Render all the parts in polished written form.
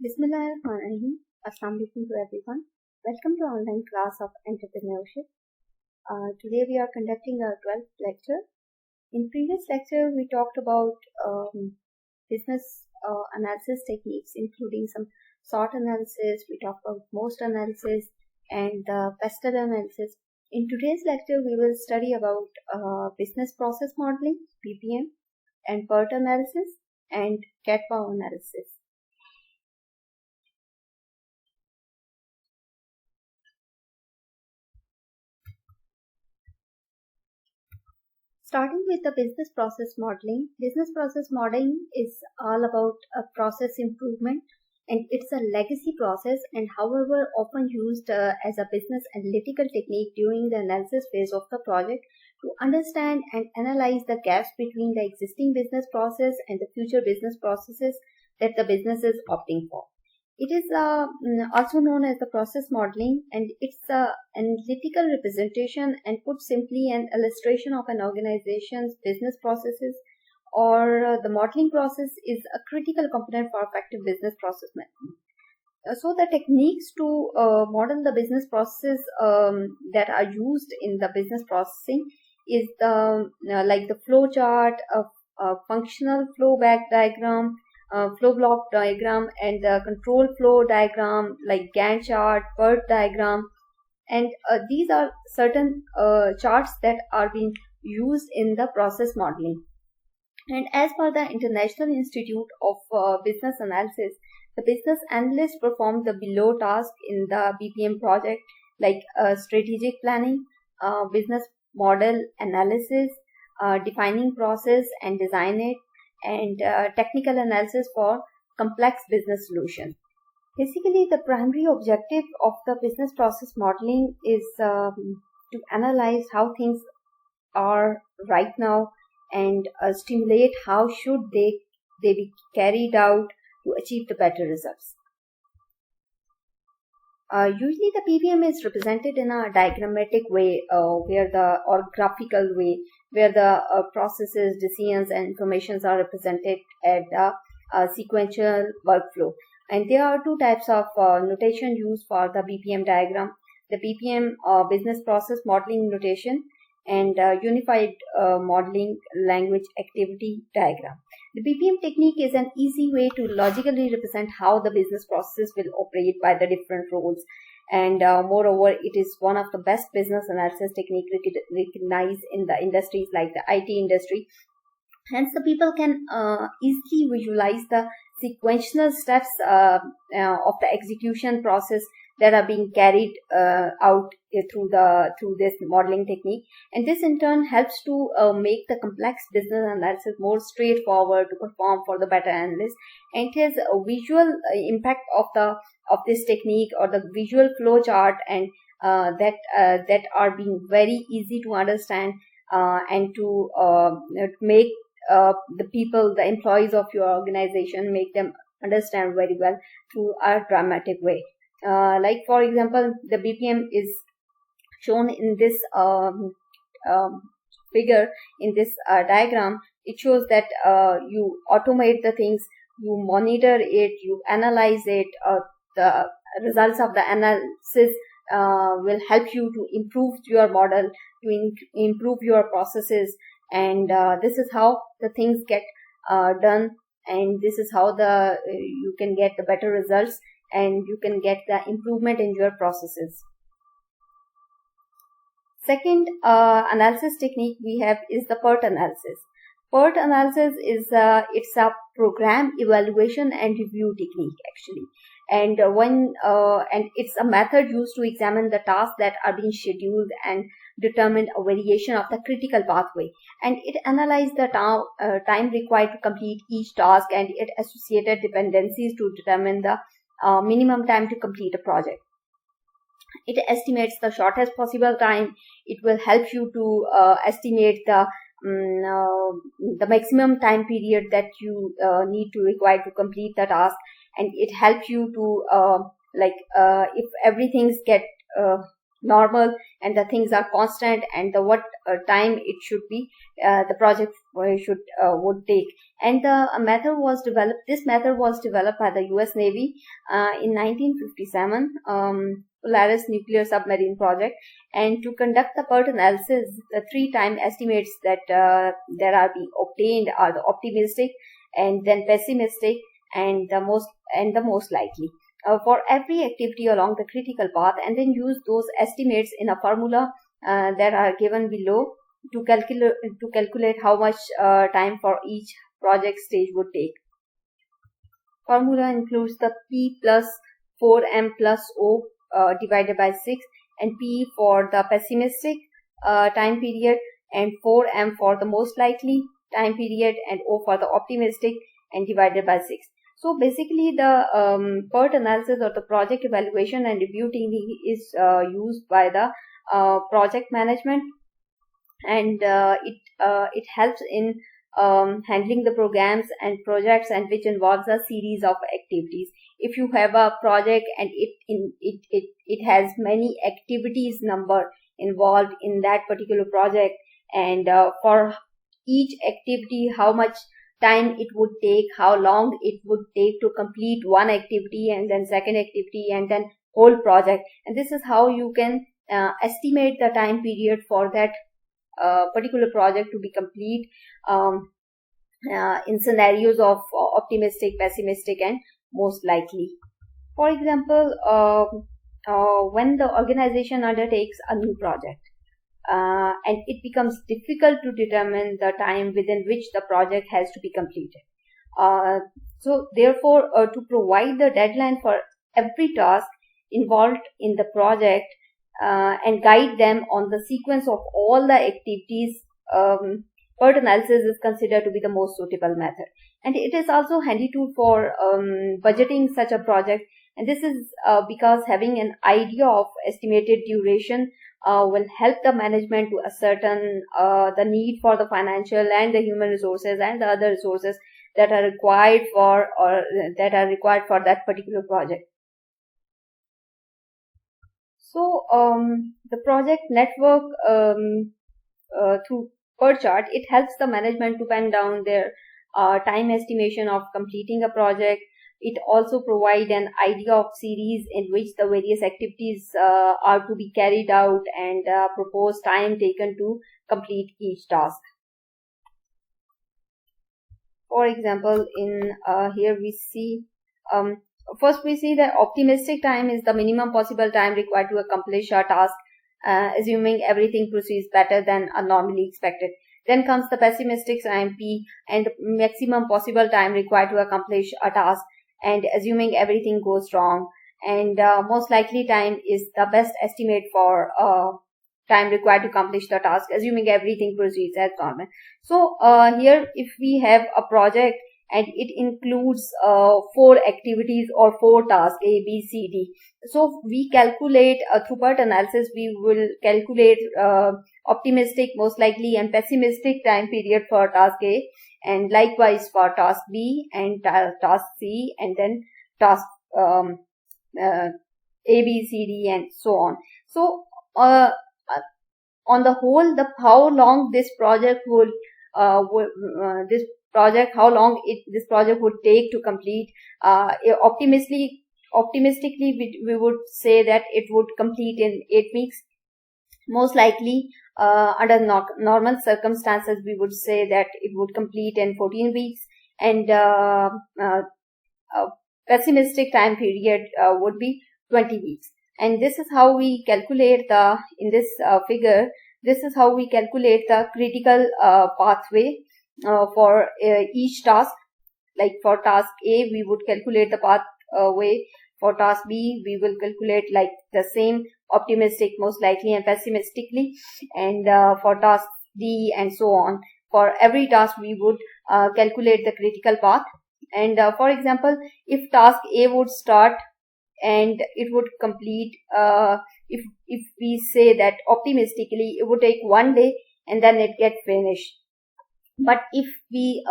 Bismillahirrahmanirrahim. Assalamu alaikum to everyone. Welcome to online class of entrepreneurship. Today we are conducting our 12th lecture. In previous lecture we talked about business analysis techniques, including some SWOT analysis. We talked about most analysis and pestle analysis. In today's lecture we will study about business process modeling, BPM, and PERT analysis and CATWOE analysis. Starting with the business process modeling. Business process modeling is all about a process improvement, and it's a legacy process and however often used as a business analytical technique during the analysis phase of the project to understand and analyze the gaps between the existing business process and the future business processes that the business is opting for. It is also known as the process modeling, and it's an analytical representation and put simply an illustration of an organization's business processes, or the modeling process is a critical component for effective business process management. So the techniques to model the business processes that are used in the business processing is the like the flow chart, functional flow back diagram, flow block diagram, and the control flow diagram like Gantt chart, PERT diagram, and these are certain charts that are being used in the process modeling. And as per the International Institute of Business Analysis, the business analyst performed the below task in the BPM project, like strategic planning, business model analysis, defining process and design it, and technical analysis for complex business solution. Basically, the primary objective of the business process modeling is to analyze how things are right now and stimulate how should they be carried out to achieve the better results. Usually the BPM is represented in a diagrammatic way or graphical way, where the processes, decisions, and informations are represented at the sequential workflow. And there are two types of notation used for the BPM diagram: the BPM business process modeling notation and unified modeling language activity diagram. The BPM technique is an easy way to logically represent how the business processes will operate by the different roles, and moreover, it is one of the best business analysis technique recognized in the industries like the IT industry. Hence, the people can easily visualize the sequential steps of the execution process that are being carried out through this modeling technique, and this in turn helps to make the complex business analysis more straightforward to perform for the better analyst. And his visual impact of this technique, or the visual flow chart, and that are being very easy to understand and to make the employees of your organization, make them understand very well through a dramatic way. Like for example, the BPM is shown in this figure, in this diagram. It shows that you automate the things, you monitor it, you analyze it. The results of the analysis will help you to improve your model, to improve your processes, and this is how the things get done, and this is how you can get the better results, and you can get the improvement in your processes. Second analysis technique we have is the PERT analysis. PERT analysis is it's a program evaluation and review technique actually, and and it's a method used to examine the tasks that are being scheduled and determine a variation of the critical pathway, and it analyzes the time required to complete each task and its associated dependencies to determine the minimum time to complete a project. It estimates the shortest possible time. It will help you to estimate the maximum time period that you need to require to complete the task, and it helps you to if everything get normal and the things are constant, and the what time it should be the project would take. And the method was developed this method was developed by the US Navy in 1957 Polaris nuclear submarine project. And to conduct the PERT analysis, the 3 time estimates that there are being obtained are the optimistic, and then pessimistic, and the most likely for every activity along the critical path, and then use those estimates in a formula that are given below to calculate how much time for each project stage would take. Formula includes the P plus 4m plus O divided by 6, and P for the pessimistic time period, and 4m for the most likely time period, and O for the optimistic, and divided by 6. So basically the PERT analysis or the project evaluation and review technique is used by the project management, and it helps in handling the programs and projects, and which involves a series of activities. If you have a project and it has many activities number involved in that particular project, and for each activity how much time it would take, how long it would take to complete one activity, and then second activity, and then whole project. And this is how you can estimate the time period for that particular project to be complete in scenarios of optimistic, pessimistic, and most likely. For example, when the organization undertakes a new project, and it becomes difficult to determine the time within which the project has to be completed. So therefore, to provide the deadline for every task involved in the project and guide them on the sequence of all the activities, PERT analysis is considered to be the most suitable method. And it is also handy tool for budgeting such a project. And this is because having an idea of estimated duration will help the management to ascertain the need for the financial and the human resources and the other resources that are required for that particular project. So the project network through PERT chart, it helps the management to pen down their time estimation of completing a project. It also provides an idea of series in which the various activities are to be carried out, and proposed time taken to complete each task. For example, in here we see, first we see that optimistic time is the minimum possible time required to accomplish a task, assuming everything proceeds better than normally expected. Then comes the pessimistic time, P, and maximum possible time required to accomplish a task, and assuming everything goes wrong. And most likely time is the best estimate for time required to accomplish the task, assuming everything proceeds as normal. So here if we have a project and it includes 4 activities or 4 tasks, A, B, C, D. So we calculate through PERT analysis, we will calculate optimistic, most likely, and pessimistic time period for task A, and likewise for task B and task C, and then task A, B, C, D, and so on. So on the whole, how long this project this project would take to complete, optimistically we would say that it would complete in 8 weeks. Most likely, under normal circumstances, we would say that it would complete in 14 weeks, and pessimistic time period would be 20 weeks. And this is how we calculate in this figure, this is how we calculate the critical pathway for each task. Like for task A, we would calculate the pathway. For task B, we will calculate like the same, optimistic, most likely, and pessimistically. And for task D and so on. For every task, we would calculate the critical path. And for example, if task A would start and it would complete, if we say that optimistically it would take 1 day and then it get finished. But if we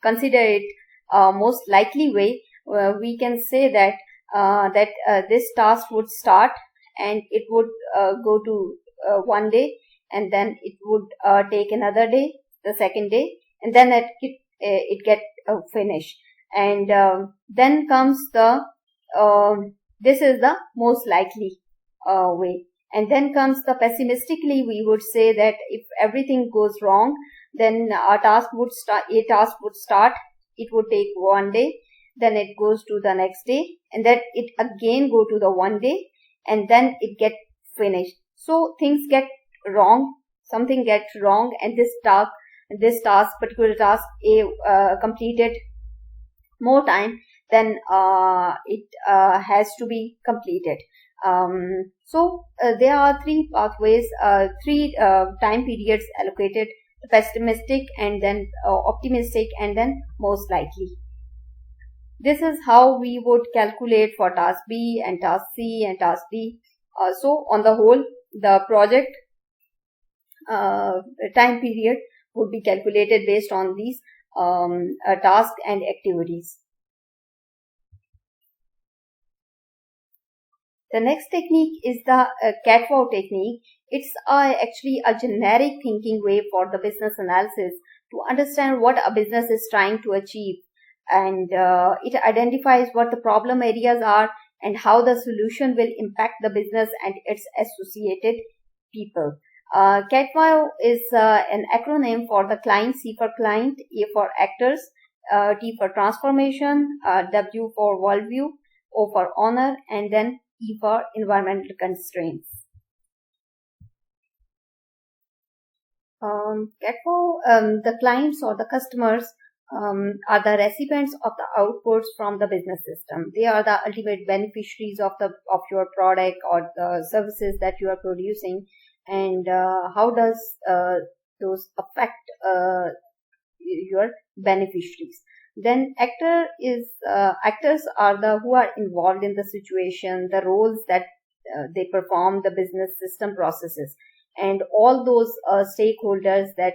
consider it most likely way, we can say that this task would start and it would go to one day, and then it would take another day, the second day, and then it get finished. And then comes the this is the most likely way. And then comes the pessimistically, we would say that if everything goes wrong, then a task would start, it would take one day, then it goes to the next day, and then it again go to the one day, and then it get finished. So things get wrong, something gets wrong, and particular task completed more time than it has to be completed. So there are three pathways, three time periods allocated: pessimistic, and then optimistic, and then most likely. This is how we would calculate for task B and task C and task D. So on the whole, the project time period would be calculated based on these tasks and activities. The next technique is the CATWOE technique. It's actually a generic thinking way for the business analysis to understand what a business is trying to achieve, and it identifies what the problem areas are and how the solution will impact the business and its associated people. CATWOE is an acronym for the client: C for client, A for actors, T for transformation, W for worldview, O for owner, and then E for environmental constraints. CATWOE, the clients or the customers are the recipients of the outputs from the business system. They are the ultimate beneficiaries of your product or the services that you are producing. And how does those affect your beneficiaries? Then actors are the who are involved in the situation, the roles that they perform, the business system processes, and all those stakeholders that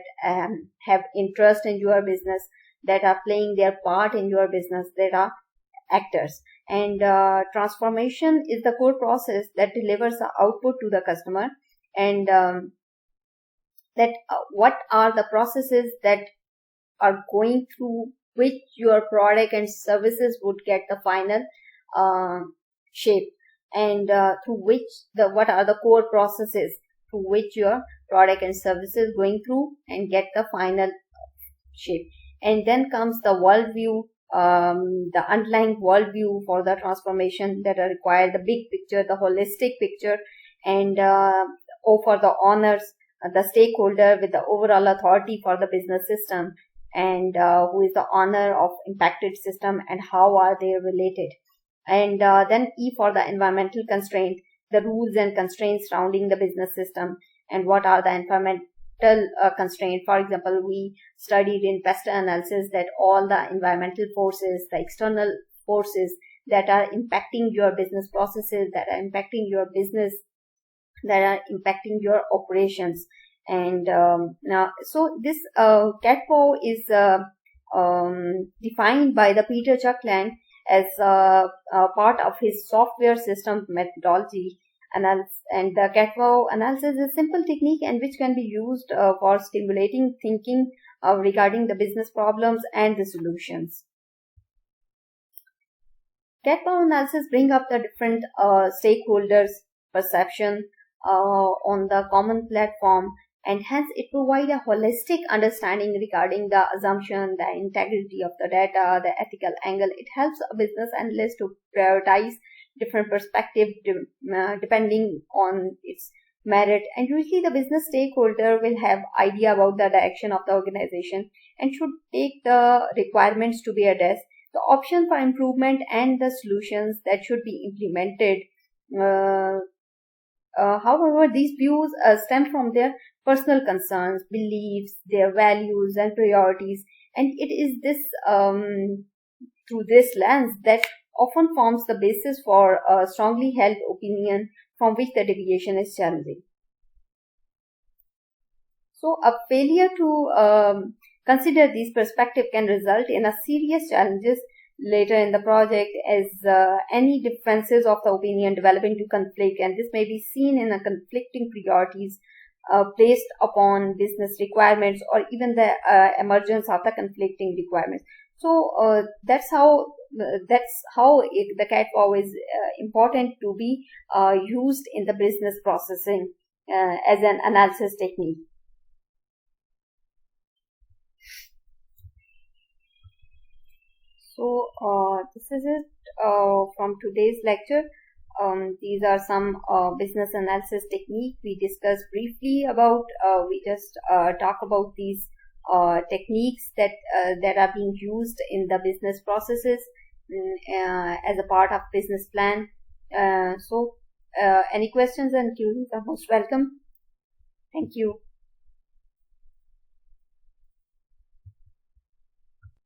have interest in your business, that are playing their part in your business, that are actors. And transformation is the core process that delivers the output to the customer, and what are the processes that are going through which your product and services would get the final shape, and through which what are the core processes through which your product and services going through and get the final shape. And then comes the worldview, the underlying worldview for the transformation that are required, the big picture, the holistic picture. And O for the owners, the stakeholder with the overall authority for the business system, and who is the owner of impacted system and how are they related. And then E for the environmental constraint, the rules and constraints surrounding the business system, and what are the environmental constraints. For example, we studied in PERT analysis that all the environmental forces, the external forces that are impacting your business processes, that are impacting your business, that are impacting your operations. And now, so this CATWOE is defined by the Peter Chuckland as a part of his software system methodology. And the CATWOE analysis is a simple technique and which can be used for stimulating thinking regarding the business problems and the solutions. CATWOE analysis bring up the different stakeholders' perception on the common platform, and hence it provides a holistic understanding regarding the assumption, the integrity of the data, the ethical angle. It helps a business analyst to prioritize different perspectives depending on its merit. And usually the business stakeholder will have idea about the direction of the organization and should take the requirements to be addressed, the option for improvement, and the solutions that should be implemented. However, these views stem from their personal concerns, beliefs, their values and priorities, and it is this through this lens that often forms the basis for a strongly held opinion from which the deviation is challenging. So a failure to consider these perspectives can result in a serious challenges later in the project as any differences of the opinion develop into conflict, and this may be seen in a conflicting priorities placed upon business requirements, or even the emergence of the conflicting requirements. So that's how the CATWOE is important to be used in the business processing as an analysis technique. So this is it from today's lecture. These are some business analysis technique we discussed briefly about. We just talk about these techniques that are being used in the business processes as a part of business plan. So any questions and queries are most welcome. Thank you.